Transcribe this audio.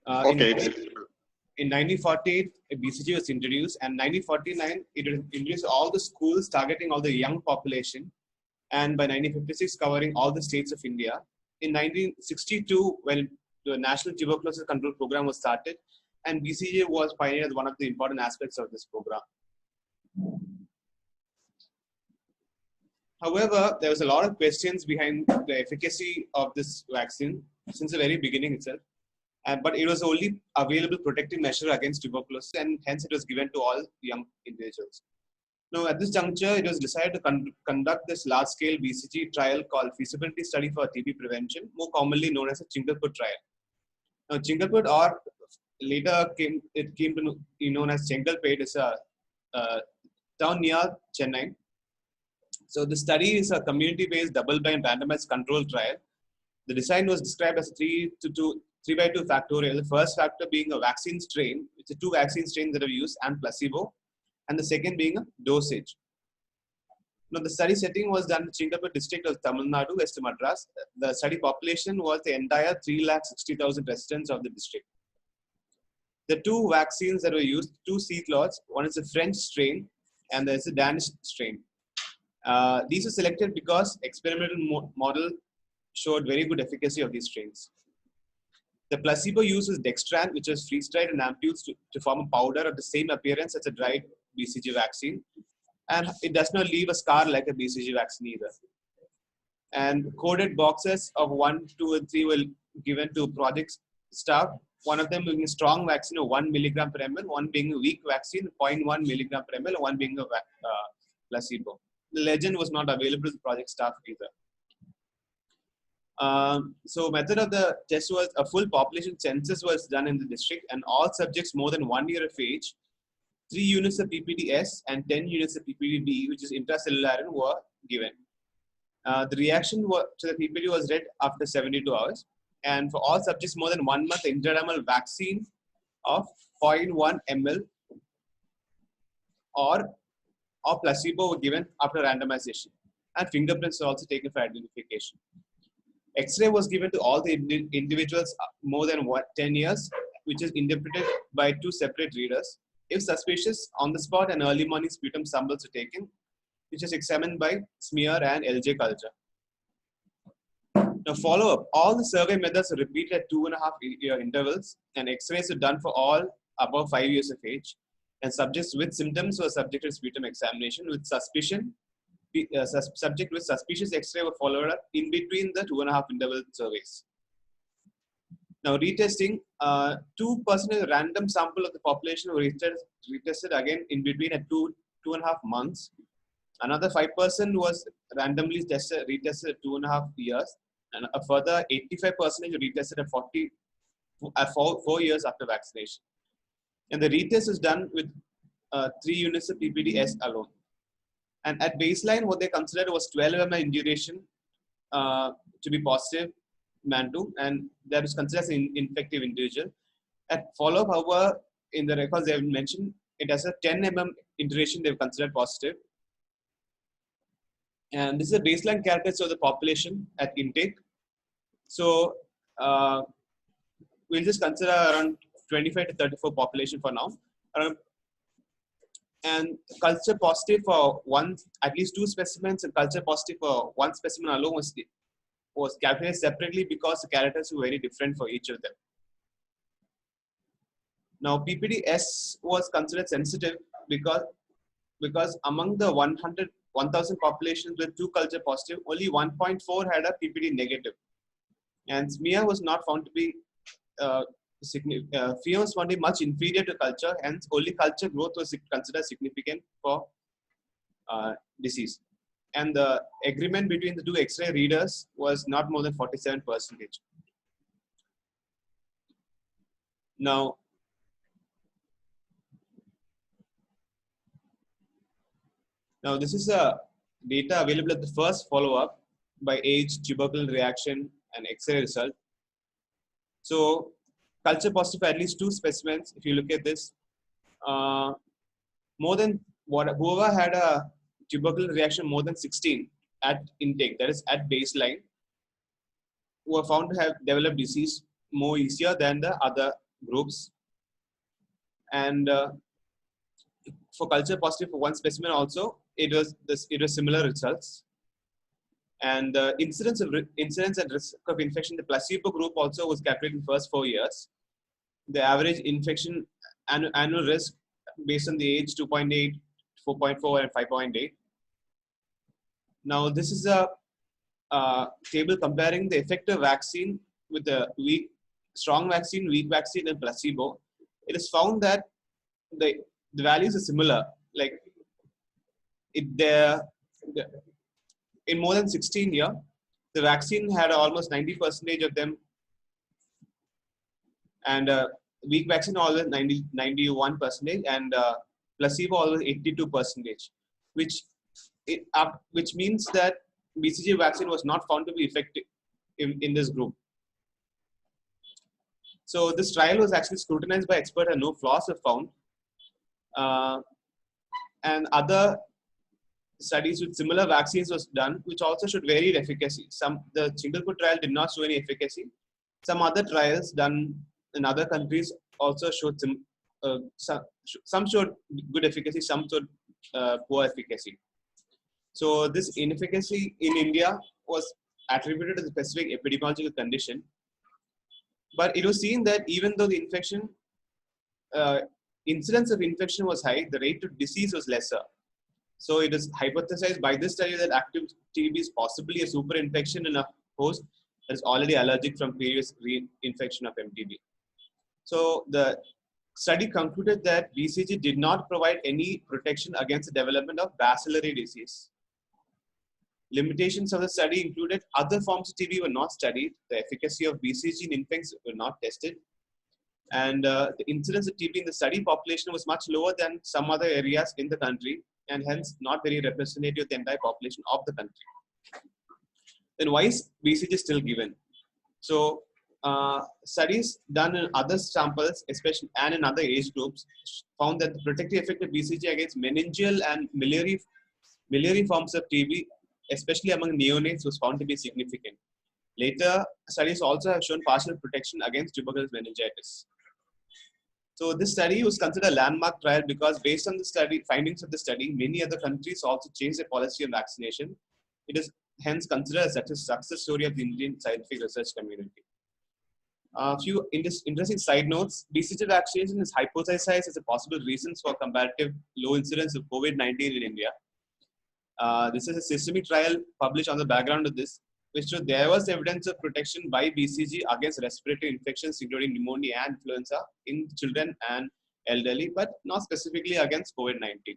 In Okay. 1948, BCG was introduced, and 1949 it introduced all the schools targeting all the young population, and by 1956 covering all the states of India. In 1962, when the National Tuberculosis Control Program was started, and BCG was pioneered as one of the important aspects of this program. However, there was a lot of questions behind the efficacy of this vaccine since the very beginning itself. But it was only available protective measure against tuberculosis, and hence it was given to all young individuals. Now, at this juncture, it was decided to conduct this large-scale BCG trial called Feasibility Study for TB Prevention, more commonly known as a Chengalpattu trial. Now, Chengalpattu, or later came to be known as Chengalpattu, is a town near Chennai. So the study is a community-based double-blind randomized control trial. The design was described as a 3/2 factorial. The first factor being a vaccine strain, which are 2 vaccine strains that are used, and placebo, and the second being a dosage. Now, the study setting was done in Chengalpattu district of Tamil Nadu, West Madras. The study population was the entire 360,000 residents of the district. The 2 vaccines that were used, 2 seed lots, one is a French strain and there is a Danish strain. These are selected because experimental model showed very good efficacy of these strains. The placebo uses dextran, which is freeze-dried in ampoules to form a powder of the same appearance as a dried BCG vaccine. And it does not leave a scar like a BCG vaccine either. And coded boxes of 1, 2, and 3 were given to project staff. One of them being a strong vaccine of 1 milligram per ml, one being a weak vaccine, 0.1 milligram per ml, and one being a placebo. The legend was not available to the project staff either. So method of the test was a full population census was done in the district, and all subjects more than 1 year of age, 3 units of PPD-S and 10 units of PPD-B, which is intracellular, were given. The reaction to the PPD was read after 72 hours. And for all subjects more than 1 month, intradermal vaccine of 0.1 ml or placebo were given after randomization. And fingerprints were also taken for identification. X-ray was given to all the individuals more than 10 years, which is interpreted by 2 separate readers. If suspicious, on the spot, an early morning sputum samples are taken, which is examined by smear and LJ culture. Now, follow-up. All the survey methods are repeated at 2.5 year intervals, and X-rays are done for all above 5 years of age. And subjects with symptoms were subjected to sputum examination with suspicion. Subject with suspicious X-ray were followed up in between the 2.5 interval surveys. Now, retesting, 2% of random sample of the population were retested again in between at 2.5 months. Another 5% was randomly retested at 2.5 years, and a further 85% retested at 4 years after vaccination. And the retest is done with 3 units of PPD-S alone. And at baseline, what they considered was 12 ml in duration to be positive MAN2, and that is considered as an infective individual. At follow-up, however, in the records they have mentioned, it has a 10 mm in duration they've considered positive. And this is a baseline characteristics of the population at intake. So we'll just consider around 25 to 34 population for now. And culture positive for at least 2 specimens, and culture positive for 1 specimen alone was calculated separately because the characters were very different for each of them. Now, PPD-S was considered sensitive because among the 1,000 populations with 2 culture positive, only 1.4 had a PPD negative, and smear was not found to be fear was found to be much inferior to culture, hence only culture growth was considered significant for disease. And the agreement between the 2 X-ray readers was not more than 47%. Now, this is a data available at the first follow-up by age, tubercle reaction, and X-ray result. So, culture positive for at least 2 specimens. If you look at this, more than whoever had a tubercle reaction more than 16 at intake, that is at baseline, were found to have developed disease more easier than the other groups. And for culture positive for one specimen also, it was similar results. And the incidence and risk of infection, the placebo group also was calculated in the first 4 years. The average infection annual risk based on the age 2.8, 4.4, and 5.8. Now this is a table comparing the effective vaccine with the strong vaccine, weak vaccine, and placebo. It is found that the values are similar. Like in more than 16 years, the vaccine had almost 90% of them, and weak vaccine always 91%, and placebo always 82%, which means that BCG vaccine was not found to be effective in this group. So this trial was actually scrutinized by experts and no flaws were found. And other studies with similar vaccines was done, which also showed varied efficacy. The Chengalpattu trial did not show any efficacy. Some other trials done in other countries also showed some showed good efficacy, some showed poor efficacy. So this inefficacy in India was attributed to the specific epidemiological condition. But it was seen that even though the incidence of infection was high, the rate of disease was lesser. So it is hypothesized by this study that active TB is possibly a superinfection in a host that is already allergic from previous reinfection of MTB. So the study concluded that BCG did not provide any protection against the development of bacillary disease. Limitations of the study included other forms of TB were not studied, the efficacy of BCG in infants were not tested, and the incidence of TB in the study population was much lower than some other areas in the country, and hence not very representative of the entire population of the country. Then why is BCG still given? So studies done in other samples, especially and in other age groups, found that the protective effect of BCG against meningeal and miliary forms of TB, especially among neonates, was found to be significant. Later, studies also have shown partial protection against tuberculous meningitis. So this study was considered a landmark trial because based on the findings of the study, many other countries also changed their policy on vaccination. It is hence considered as a success story of the Indian scientific research community. A few interesting side notes. BCG vaccination is hypothesized as a possible reason for comparative low incidence of COVID-19 in India. This is a systemic trial published on the background of this, which showed there was evidence of protection by BCG against respiratory infections, including pneumonia and influenza in children and elderly, but not specifically against COVID-19.